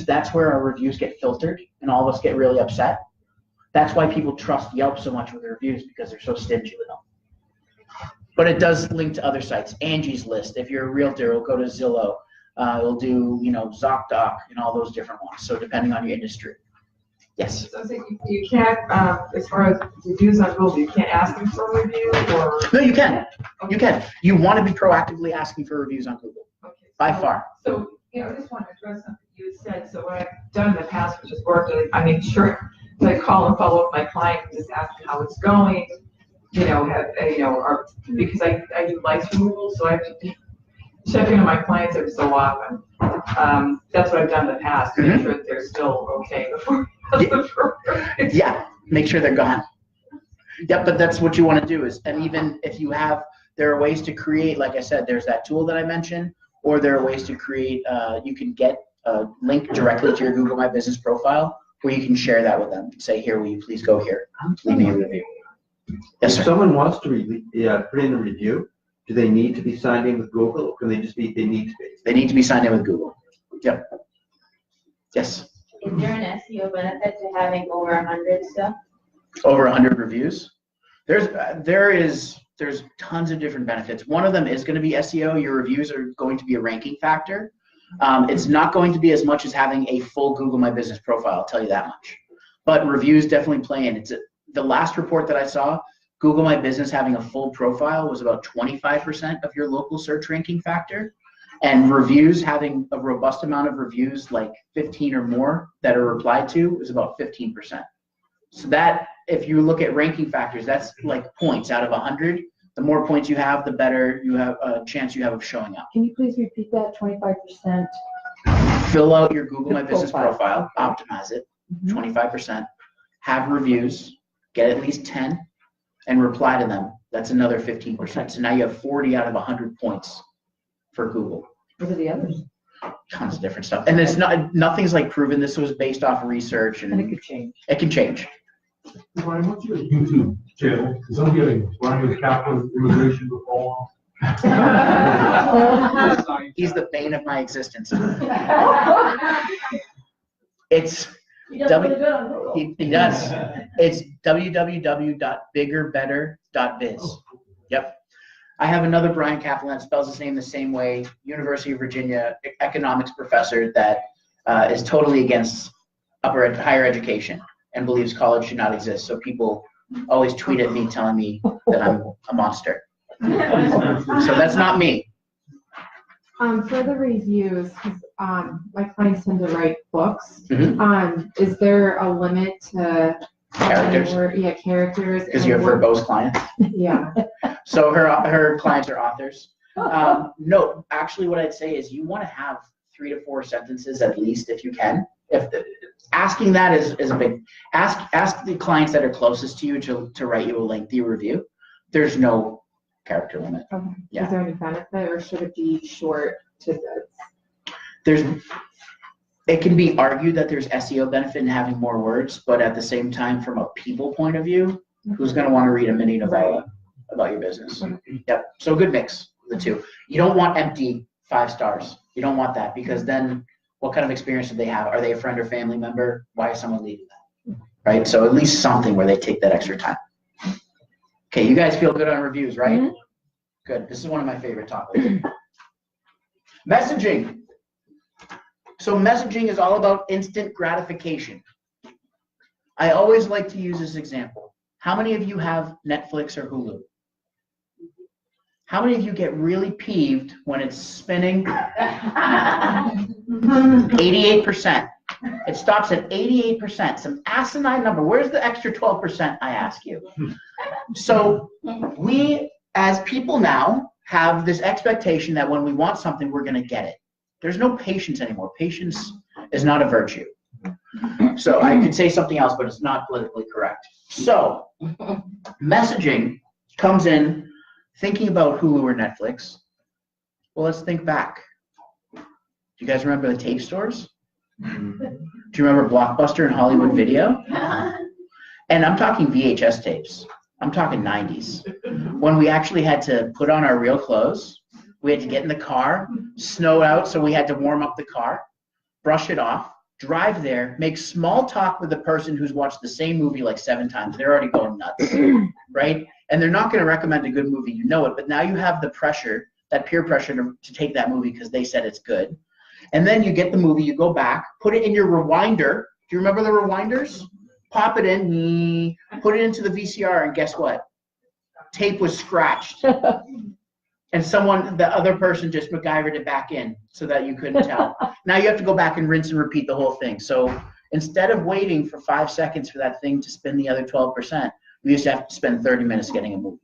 reviews, that's where our reviews get filtered and all of us get really upset. That's why people trust Yelp so much with the reviews, because they're so stingy with them. But it does link to other sites. Angie's List, if you're a realtor, it'll go to Zillow. It'll do, ZocDoc and all those different ones. So depending on your industry. Yes. So I think you can't, as far as reviews on Google, you can't ask them for a review, or? No, you can. Okay. You can. You want to be proactively asking for reviews on Google. Okay. By far. So, I just want to address something you said. So what I've done in the past, which has worked, I make sure that I call and follow up with my client and just ask how it's going. Because I do likes removal, so I have to check in on my clients every so often. That's what I've done in the past to make sure that they're still okay before. Yeah, make sure they're gone. Yeah, but that's what you want to do and even if you have, there are ways to create, like I said, there's that tool that I mentioned, or there are ways to create, you can get a link directly to your Google My Business profile where you can share that with them. Say, here, will you please go here? Leave me a review. Yes, sir. If someone wants to put in a review, do they need to be signed in with Google, or can they just be, they need to be? They need to be signed in with Google. Yep. Yes. Is there an SEO benefit to having over 100 stuff? Over 100 reviews? There's tons of different benefits. One of them is going to be SEO. Your reviews are going to be a ranking factor. It's not going to be as much as having a full Google My Business profile, I'll tell you that much. But reviews definitely play in. The last report that I saw, Google My Business having a full profile was about 25% of your local search ranking factor. And reviews, having a robust amount of reviews, like 15 or more that are replied to, is about 15%. So that, if you look at ranking factors, that's like points out of 100. The more points you have, the better you have a chance you have of showing up. Can you please repeat that? 25%? Fill out your Google My Business profile, optimize it, 25%, have reviews, get at least 10, and reply to them. That's another 15%. Okay. So now you have 40 out of 100 points for Google. What are the others? Tons of different stuff. And it's nothing's like proven. This was based off research, and it could change. It can change. Bryan, what's your YouTube channel? Because I'm getting Bryan Caplan immigration reform. He's the bane of my existence. It's he does really good on Google. He does. It's www.biggerbetter.biz. Yep. I have another Bryan Caplan, spells his name the same way, University of Virginia economics professor that is totally against higher education and believes college should not exist. So people always tweet at me telling me that I'm a monster. So that's not me. For the reviews, my clients tend to write books. Mm-hmm. Is there a limit to characters? Characters. Because you're verbose clients. Yeah. So her clients are authors. No, actually, what I'd say is you want to have 3 to 4 sentences at least if you can. Asking that is a big ask the clients that are closest to you to write you a lengthy review. There's no character limit. Okay. Yeah. Is there any benefit, or should it be short tidbits? It can be argued that there's SEO benefit in having more words, but at the same time, from a people point of view, who's going to want to read a mini novella about your business? Yep. So a good mix of the two. You don't want empty 5 stars. You don't want that, because then what kind of experience do they have? Are they a friend or family member? Why is someone leaving that? Right? So at least something where they take that extra time. Okay, you guys feel good on reviews, right? Mm-hmm. Good. This is one of my favorite topics. Messaging. So messaging is all about instant gratification. I always like to use this example. How many of you have Netflix or Hulu? How many of you get really peeved when it's spinning? 88%. It stops at 88%. Some asinine number. Where's the extra 12%, I ask you? So we, as people now, have this expectation that when we want something, we're going to get it. There's no patience anymore. Patience is not a virtue. So I could say something else, but it's not politically correct. So messaging comes in thinking about Hulu or Netflix. Well, let's think back. Do you guys remember the tape stores? Do you remember Blockbuster and Hollywood Video? And I'm talking VHS tapes. I'm talking 90s. When we actually had to put on our real clothes, we had to get in the car, snow out, so we had to warm up the car, brush it off, drive there, make small talk with the person who's watched the same movie like 7 times. They're already going nuts, right? And they're not going to recommend a good movie. You know it, but now you have the pressure, that peer pressure to take that movie because they said it's good. And then you get the movie, you go back, put it in your rewinder. Do you remember the rewinders? Pop it in, put it into the VCR, and guess what? Tape was scratched. And the other person just MacGyvered it back in so that you couldn't tell. Now you have to go back and rinse and repeat the whole thing. So instead of waiting for 5 seconds for that thing to spin the other 12%, we used to have to spend 30 minutes getting a movie.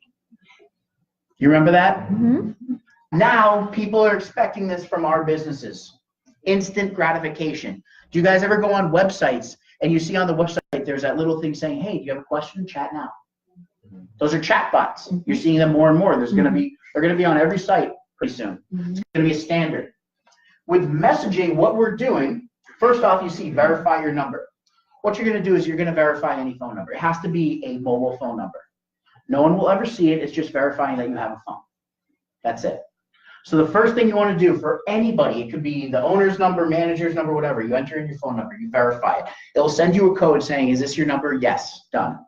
You remember that? Mm-hmm. Now people are expecting this from our businesses. Instant gratification. Do you guys ever go on websites and you see on the website there's that little thing saying, hey, do you have a question? Chat now. Those are chat bots. You're seeing them more and more. They're going to be on every site pretty soon. It's going to be a standard. With messaging, what we're doing, first off, you see verify your number. What you're going to do is you're going to verify any phone number. It has to be a mobile phone number. No one will ever see it. It's just verifying that you have a phone. That's it. So the first thing you want to do for anybody, it could be the owner's number, manager's number, whatever. You enter in your phone number. You verify it. It'll send you a code saying, is this your number? Yes. Done.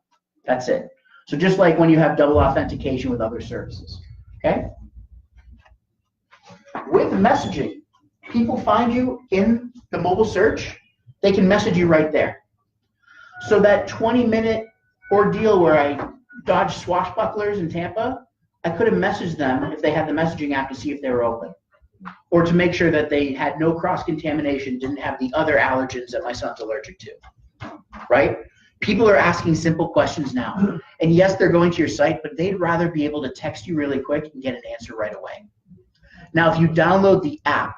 That's it. So just like when you have double authentication with other services. Okay? With messaging, people find you in the mobile search. They can message you right there. So that 20-minute ordeal where I dodged swashbucklers in Tampa, I could have messaged them if they had the messaging app to see if they were open, or to make sure that they had no cross-contamination, didn't have the other allergens that my son's allergic to, right? People are asking simple questions now. And yes, they're going to your site, but they'd rather be able to text you really quick and get an answer right away. Now, if you download the app,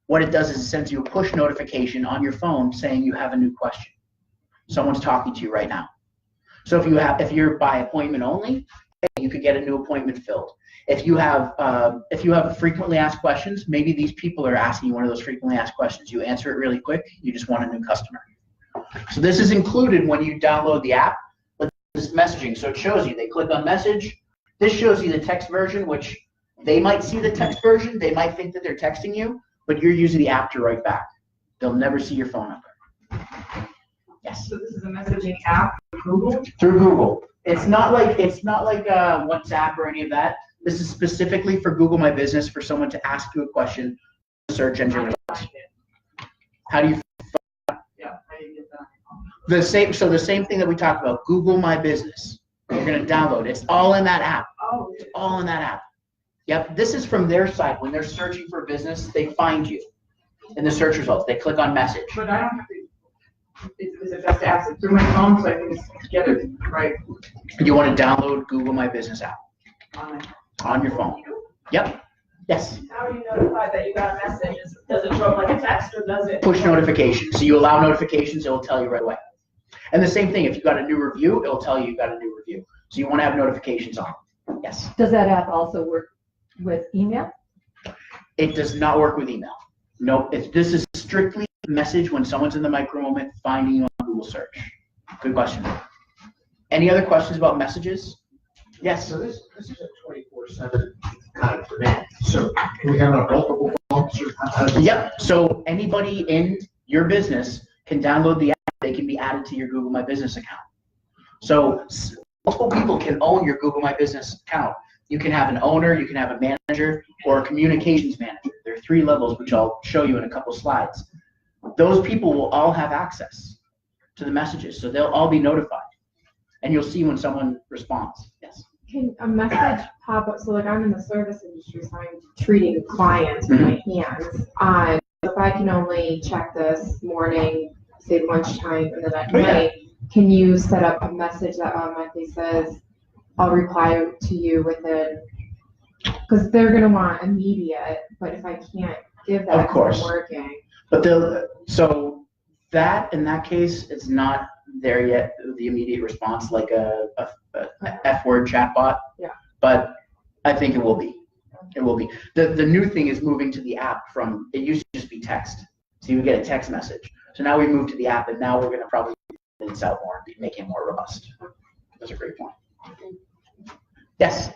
what it does is it sends you a push notification on your phone saying you have a new question. Someone's talking to you right now. So if you're by appointment only, you could get a new appointment filled. If you have frequently asked questions, maybe these people are asking you one of those frequently asked questions. You answer it really quick. You just want a new customer. So this is included when you download the app with this messaging. So it shows you, they click on message. This shows you the text version, which they might see the text version. They might think that they're texting you, but you're using the app to write back. They'll never see your phone number. Yes. So this is a messaging app through Google? Through Google. It's not like WhatsApp or any of that. This is specifically for Google My Business, for someone to ask you a question, search engine results. How do you? Yeah, I didn't get that. The same thing that we talked about, Google My Business. You're going to download. It's all in that app. Oh, It's all in that app. Yep. This is from their side. When they're searching for a business, they find you in the search results. They click on message. but I don't have to. Is it best to ask it through my phone so I can just get it right You want to download Google My Business app on my on your phone. Yep. Yes. How are you notified that you got a message? Does it show up like a text or does it? Push notifications. So you allow notifications, it will tell you right away. And the same thing, if you got a new review, it will tell you got a new review. So you want to have notifications on. Yes. Does that app also work with email? It does not work with email. No, this is strictly message when someone's in the micro moment finding you on Google search. Good question. Any other questions about messages? Yes. So this is a 24/7 kind of demand. So can we have multiple phones? Yep. So anybody in your business can download the app. They can be added to your Google My Business account. So multiple people can own your Google My Business account. You can have an owner, you can have a manager, or a communications manager. There are 3 levels, which I'll show you in a couple slides. Those people will all have access to the messages, so they'll all be notified. And you'll see when someone responds. Yes. Can a message pop up? So like I'm in the service industry, so I'm treating clients with my hands. If I can only check this morning, say lunchtime, and then at night, can you set up a message that automatically says, I'll reply to you within, because they're going to want immediate, but if I can't give that, Of course. I'm working. But so that, in that case, it's not there yet, the immediate response, like a F-word chatbot. Yeah. But I think it will be. It will be. The new thing is moving to the app from, it used to just be text. So you would get a text message. So now we moved to the app, and now we're going to probably this out more and make it more robust. That's a great point. Yes?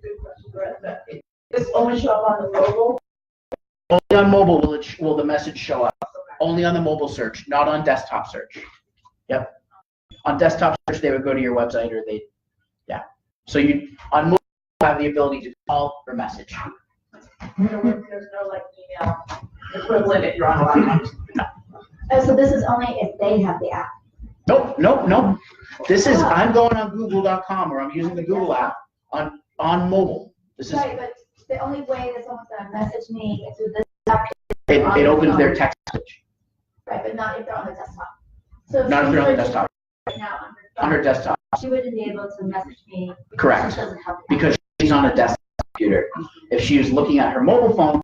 Good question, Brett. This only show up on the mobile? Only on mobile will the message show up. only on the mobile search, not on desktop search. Yep. On desktop search, they would go to your website or yeah. So on mobile, you have the ability to call or message. There's no like email equivalent if you're on a laptop. Oh, so this is only if they have the app. Nope. This is, I'm going on google.com or I'm using the Google app on mobile. This is, Right, but the only way that someone's gonna message me is through this app. it opens their text message. Right, but not if they're on the desktop. So Not if they're on the she's desktop. right now on On her her desktop, phone, she wouldn't be able to message me. Correct. It doesn't have the app. because she's on a desktop computer. If she was looking at her mobile phone,